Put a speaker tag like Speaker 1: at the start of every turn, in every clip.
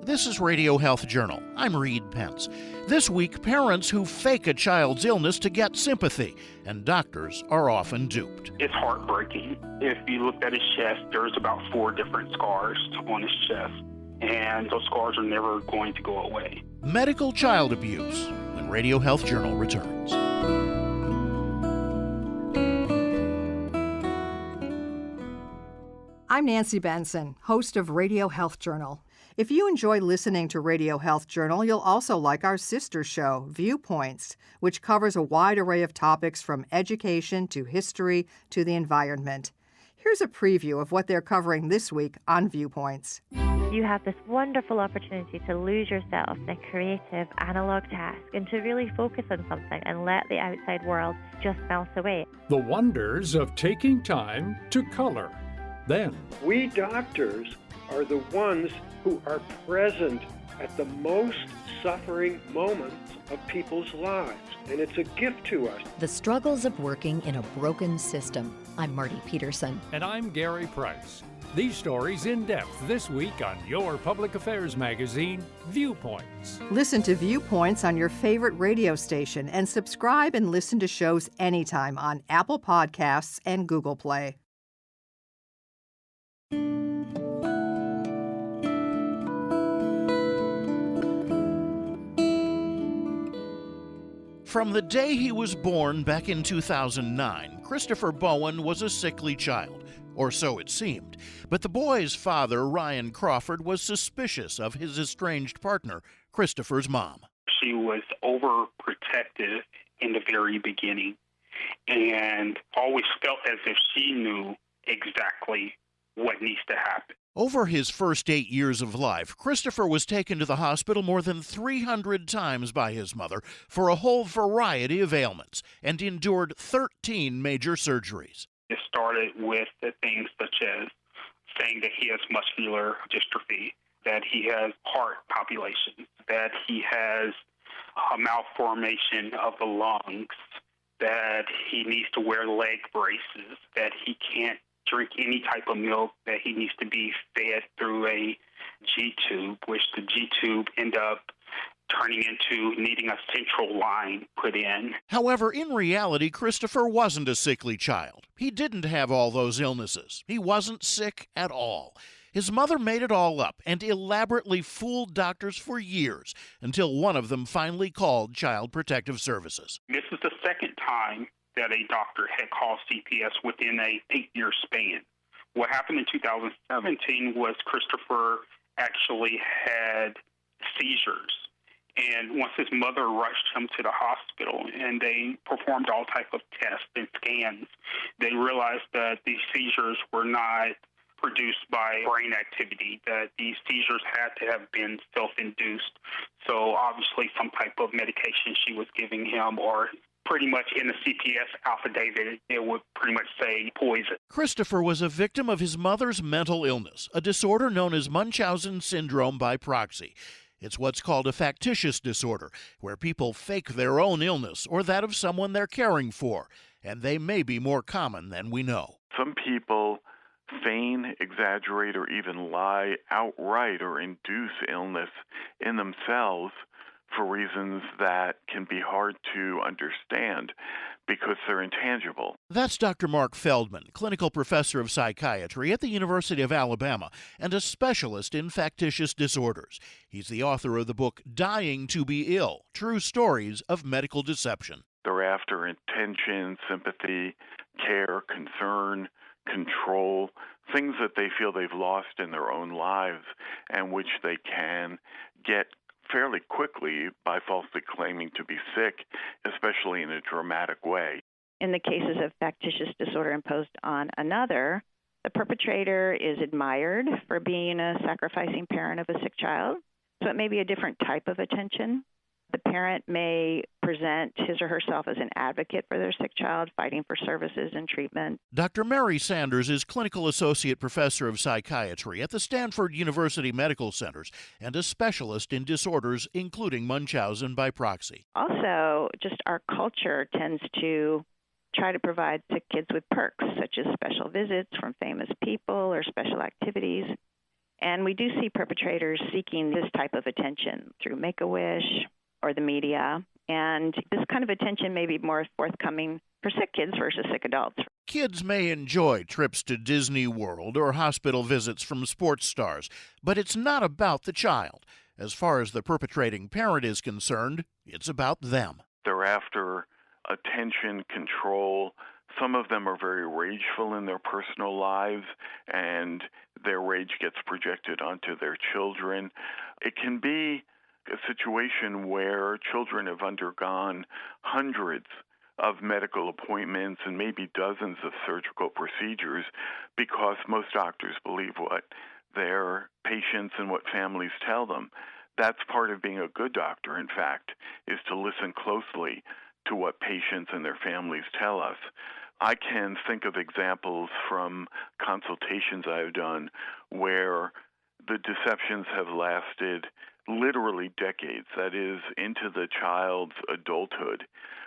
Speaker 1: This is Radio Health Journal. I'm Reed Pence. This week, parents who fake a child's illness to get sympathy, and doctors are often duped.
Speaker 2: It's heartbreaking. If you looked at his chest, there's about 4 different scars on his chest, and those scars are never going to go away.
Speaker 1: Medical child abuse, when Radio Health Journal returns.
Speaker 3: I'm Nancy Benson, host of Radio Health Journal. If you enjoy listening to Radio Health Journal, you'll also like our sister show, Viewpoints, which covers a wide array of topics from education to history to the environment. Here's a preview of what they're covering this week on Viewpoints.
Speaker 4: You have this wonderful opportunity to lose yourself in a creative analog task and to really focus on something and let the outside world just melt away.
Speaker 5: The wonders of taking time to color. Then,
Speaker 6: we doctors are the ones who are present at the most suffering moments of people's lives, and it's a gift to us.
Speaker 7: The struggles of working in a broken system. I'm Marty Peterson.
Speaker 5: And I'm Gary Price. These stories in depth this week on your public affairs magazine, Viewpoints.
Speaker 3: Listen to Viewpoints on your favorite radio station and subscribe and listen to shows anytime on Apple Podcasts and Google Play.
Speaker 1: From the day he was born back in 2009, Christopher Bowen was a sickly child, or so it seemed. But the boy's father, Ryan Crawford, was suspicious of his estranged partner, Christopher's mom.
Speaker 2: She was overprotective in the very beginning and always felt as if she knew exactly what needs to happen.
Speaker 1: Over his first 8 years of life, Christopher was taken to the hospital more than 300 times by his mother for a whole variety of ailments and endured 13 major surgeries.
Speaker 2: It started with the things such as saying that he has muscular dystrophy, that he has heart palpitations, that he has a malformation of the lungs, that he needs to wear leg braces, that he can't drink any type of milk, that he needs to be fed through a G-tube, which the G-tube end up turning into needing a central line put in.
Speaker 1: However, in reality, Christopher wasn't a sickly child. He didn't have all those illnesses. He wasn't sick at all. His mother made it all up and elaborately fooled doctors for years until one of them finally called Child Protective Services.
Speaker 2: This is the second time that a doctor had called CPS within a 8-year span. What happened in 2017 was Christopher actually had seizures. And once his mother rushed him to the hospital and they performed all type of tests and scans, they realized that these seizures were not produced by brain activity, that these seizures had to have been self-induced. So obviously some type of medication she was giving him, or pretty much in the CPS affidavit, it would pretty much say poison.
Speaker 1: Christopher was a victim of his mother's mental illness, a disorder known as Munchausen syndrome by proxy. It's what's called a factitious disorder, where people fake their own illness or that of someone they're caring for, and they may be more common than we know.
Speaker 8: Some people feign, exaggerate, or even lie outright or induce illness in themselves for reasons that can be hard to understand because they're intangible.
Speaker 1: That's Dr. Mark Feldman, clinical professor of psychiatry at the University of Alabama and a specialist in factitious disorders. He's the author of the book Dying to Be Ill, True Stories of Medical Deception.
Speaker 8: They're after attention, sympathy, care, concern, control, things that they feel they've lost in their own lives and which they can get fairly quickly by falsely claiming to be sick, especially in a dramatic way.
Speaker 9: In the cases of factitious disorder imposed on another, the perpetrator is admired for being a sacrificing parent of a sick child, so it may be a different type of attention. The parent may present his or herself as an advocate for their sick child, fighting for services and treatment.
Speaker 1: Dr. Mary Sanders is clinical associate professor of psychiatry at the Stanford University Medical Centers and a specialist in disorders, including Munchausen by proxy.
Speaker 9: Also, just our culture tends to try to provide sick kids with perks, such as special visits from famous people or special activities. And we do see perpetrators seeking this type of attention through Make-A-Wish or the media. And this kind of attention may be more forthcoming for sick kids versus sick adults.
Speaker 1: Kids may enjoy trips to Disney World or hospital visits from sports stars, but it's not about the child. As far as the perpetrating parent is concerned, it's about them.
Speaker 8: They're after attention, control. Some of them are very rageful in their personal lives, and their rage gets projected onto their children. It can be a situation where children have undergone hundreds of medical appointments and maybe dozens of surgical procedures because most doctors believe what their patients and what families tell them. That's part of being a good doctor, in fact, is to listen closely to what patients and their families tell us. I can think of examples from consultations I've done where the deceptions have lasted literally decades, that is, into the child's adulthood.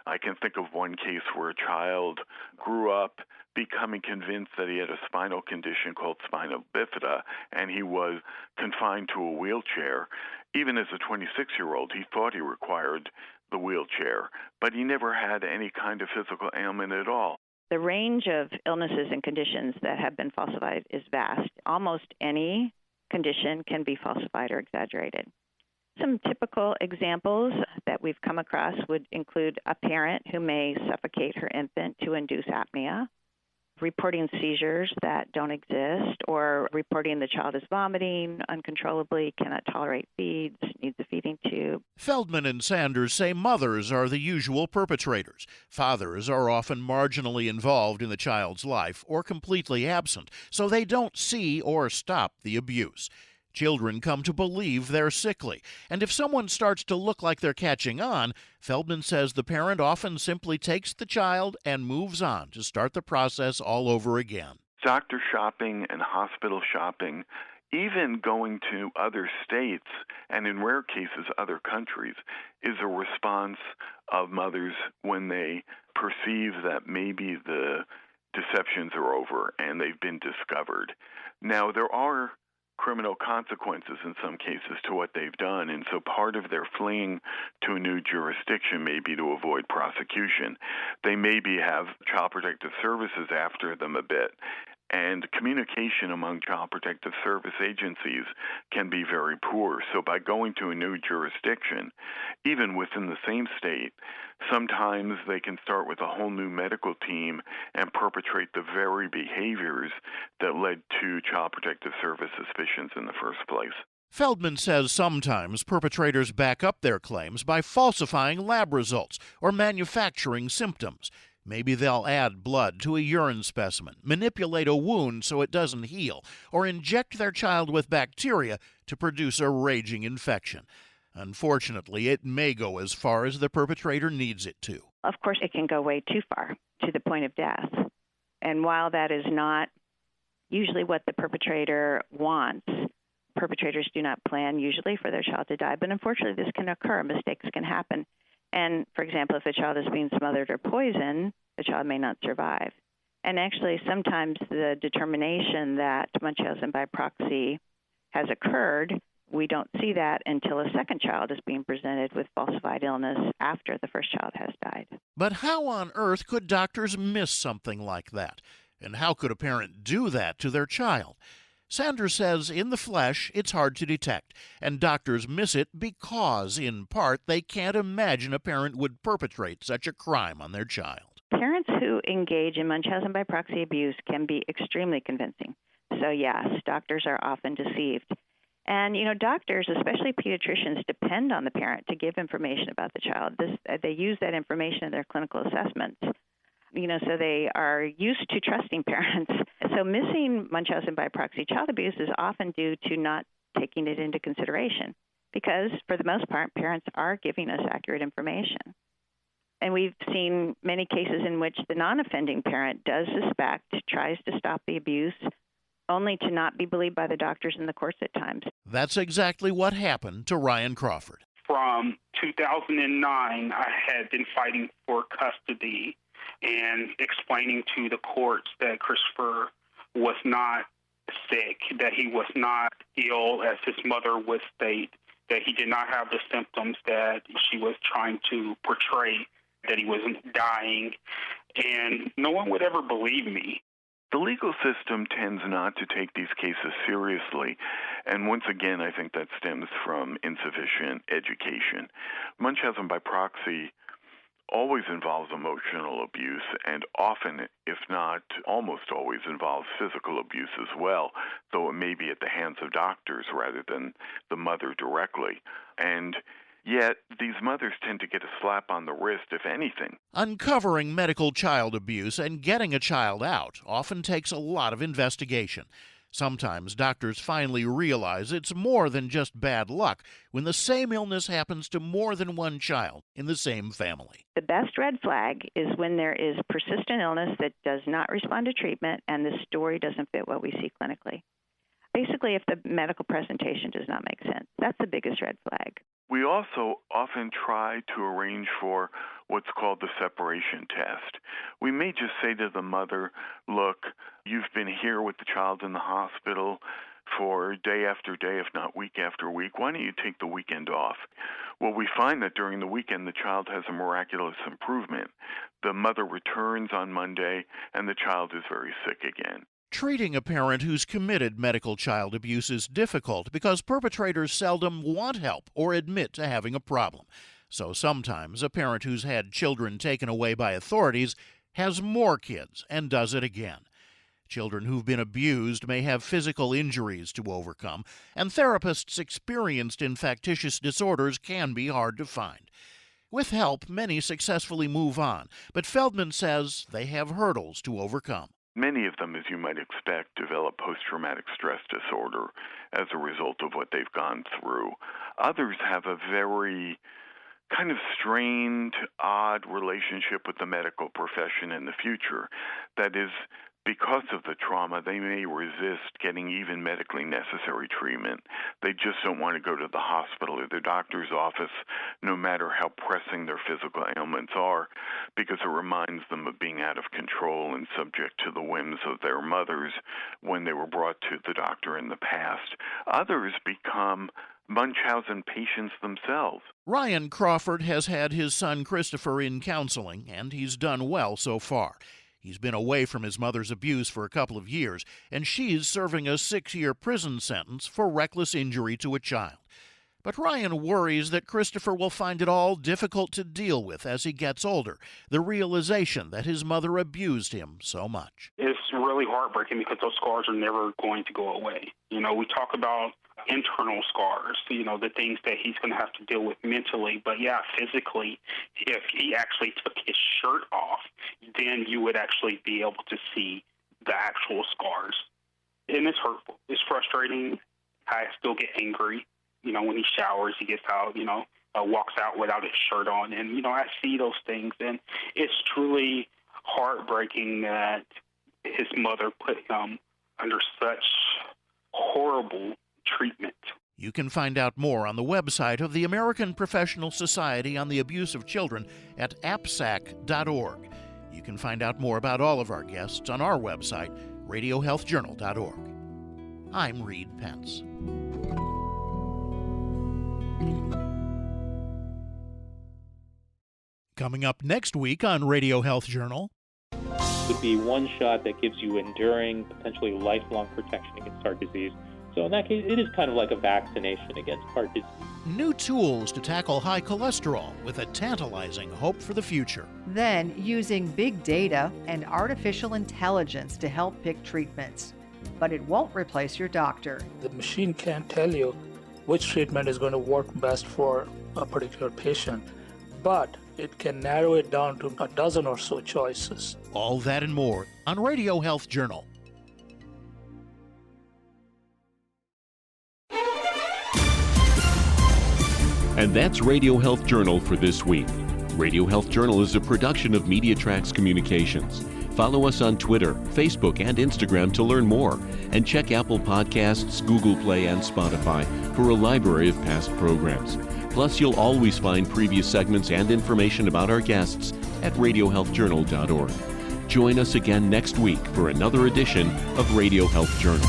Speaker 8: I can think of one case where a child grew up becoming convinced that he had a spinal condition called spina bifida, and he was confined to a wheelchair. Even as a 26-year-old, he thought he required the wheelchair, but he never had any kind of physical ailment at all.
Speaker 9: The range of illnesses and conditions that have been falsified is vast. Almost any condition can be falsified or exaggerated. Some typical examples that we've come across would include a parent who may suffocate her infant to induce apnea, reporting seizures that don't exist, or reporting the child is vomiting uncontrollably, cannot tolerate feeds, needs a feeding tube.
Speaker 1: Feldman and Sanders say mothers are the usual perpetrators. Fathers are often marginally involved in the child's life or completely absent, so they don't see or stop the abuse. Children come to believe they're sickly, and if someone starts to look like they're catching on, Feldman says the parent often simply takes the child and moves on to start the process all over again.
Speaker 8: Doctor shopping and hospital shopping, even going to other states and in rare cases other countries, is a response of mothers when they perceive that maybe the deceptions are over and they've been discovered. Now, there are criminal consequences in some cases to what they've done, and so part of their fleeing to a new jurisdiction may be to avoid prosecution. They maybe have Child Protective Services after them a bit, and communication among Child Protective Service agencies can be very poor. So by going to a new jurisdiction, even within the same state, sometimes they can start with a whole new medical team and perpetrate the very behaviors that led to Child Protective Service suspicions in the first place.
Speaker 1: Feldman says sometimes perpetrators back up their claims by falsifying lab results or manufacturing symptoms. Maybe they'll add blood to a urine specimen, manipulate a wound so it doesn't heal, or inject their child with bacteria to produce a raging infection. Unfortunately, it may go as far as the perpetrator needs it to.
Speaker 9: Of course, it can go way too far, to the point of death. And while that is not usually what the perpetrator wants, perpetrators do not plan usually for their child to die, but unfortunately this can occur. Mistakes can happen. And, for example, if a child is being smothered or poisoned, the child may not survive. And actually, sometimes the determination that Munchausen by proxy has occurred, we don't see that until a second child is being presented with falsified illness after the first child has died.
Speaker 1: But how on earth could doctors miss something like that? And how could a parent do that to their child? Sanders says in the flesh, it's hard to detect, and doctors miss it because, in part, they can't imagine a parent would perpetrate such a crime on their child.
Speaker 9: Parents who engage in Munchausen by proxy abuse can be extremely convincing. So, yes, doctors are often deceived. And, doctors, especially pediatricians, depend on the parent to give information about the child. They use that information in their clinical assessments. So they are used to trusting parents. So missing Munchausen by proxy child abuse is often due to not taking it into consideration because, for the most part, parents are giving us accurate information. And we've seen many cases in which the non-offending parent does suspect, tries to stop the abuse, only to not be believed by the doctors in the courts at times.
Speaker 1: That's exactly what happened to Ryan Crawford.
Speaker 2: From 2009, I had been fighting for custody and explaining to the courts that Christopher was not sick, that he was not ill, as his mother would state, that he did not have the symptoms that she was trying to portray, that he wasn't dying, and no one would ever believe me.
Speaker 8: The legal system tends not to take these cases seriously, and once again, I think that stems from insufficient education. Munchausen by proxy always involves emotional abuse, and often, if not almost always, involves physical abuse as well, though it may be at the hands of doctors rather than the mother directly. And yet, these mothers tend to get a slap on the wrist, if anything.
Speaker 1: Uncovering medical child abuse and getting a child out often takes a lot of investigation. Sometimes doctors finally realize it's more than just bad luck when the same illness happens to more than one child in the same family.
Speaker 9: The best red flag is when there is persistent illness that does not respond to treatment and the story doesn't fit what we see clinically. Basically, if the medical presentation does not make sense, that's the biggest red flag.
Speaker 8: We also often try to arrange for what's called the separation test. We may just say to the mother, look, you've been here with the child in the hospital for day after day, if not week after week. Why don't you take the weekend off? Well, we find that during the weekend, the child has a miraculous improvement. The mother returns on Monday, and the child is very sick again.
Speaker 1: Treating a parent who's committed medical child abuse is difficult because perpetrators seldom want help or admit to having a problem. So sometimes a parent who's had children taken away by authorities has more kids and does it again. Children who've been abused may have physical injuries to overcome, and therapists experienced in factitious disorders can be hard to find. With help, many successfully move on, but Feldman says they have hurdles to overcome.
Speaker 8: Many of them, as you might expect, develop post-traumatic stress disorder as a result of what they've gone through. Others have a very kind of strained, odd relationship with the medical profession in the future. That is, because of the trauma, they may resist getting even medically necessary treatment. They just don't want to go to the hospital or the doctor's office, no matter how pressing their physical ailments are, because it reminds them of being out of control and subject to the whims of their mothers when they were brought to the doctor in the past. Others become Munchausen patients themselves.
Speaker 1: Ryan Crawford has had his son Christopher in counseling, and he's done well so far. He's been away from his mother's abuse for a couple of years, and she's serving a 6-year prison sentence for reckless injury to a child. But Ryan worries that Christopher will find it all difficult to deal with as he gets older, the realization that his mother abused him so much.
Speaker 2: It's really heartbreaking because those scars are never going to go away. We talk about internal scars, the things that he's going to have to deal with mentally. But yeah, physically, if he actually took his shirt off, then you would actually be able to see the actual scars. And it's hurtful. It's frustrating. I still get angry. When he showers, he gets out, walks out without his shirt on. And, I see those things. And it's truly heartbreaking that his mother put him under such horrible treatment.
Speaker 1: You can find out more on the website of the American Professional Society on the Abuse of Children at apsac.org. You can find out more about all of our guests on our website, radiohealthjournal.org. I'm Reed Pence. Coming up next week on Radio Health Journal.
Speaker 10: Would be one shot that gives you enduring, potentially lifelong protection against heart disease. So in that case, it is kind of like a vaccination against heart disease.
Speaker 1: New tools to tackle high cholesterol with a tantalizing hope for the future.
Speaker 3: Then, using big data and artificial intelligence to help pick treatments. But it won't replace your doctor.
Speaker 11: The machine can't tell you which treatment is going to work best for a particular patient, but it can narrow it down to a dozen or so choices.
Speaker 1: All that and more on Radio Health Journal.
Speaker 12: And that's Radio Health Journal for this week. Radio Health Journal is a production of MediaTrax Communications. Follow us on Twitter, Facebook, and Instagram to learn more. And check Apple Podcasts, Google Play, and Spotify for a library of past programs. Plus, you'll always find previous segments and information about our guests at radiohealthjournal.org. Join us again next week for another edition of Radio Health Journal.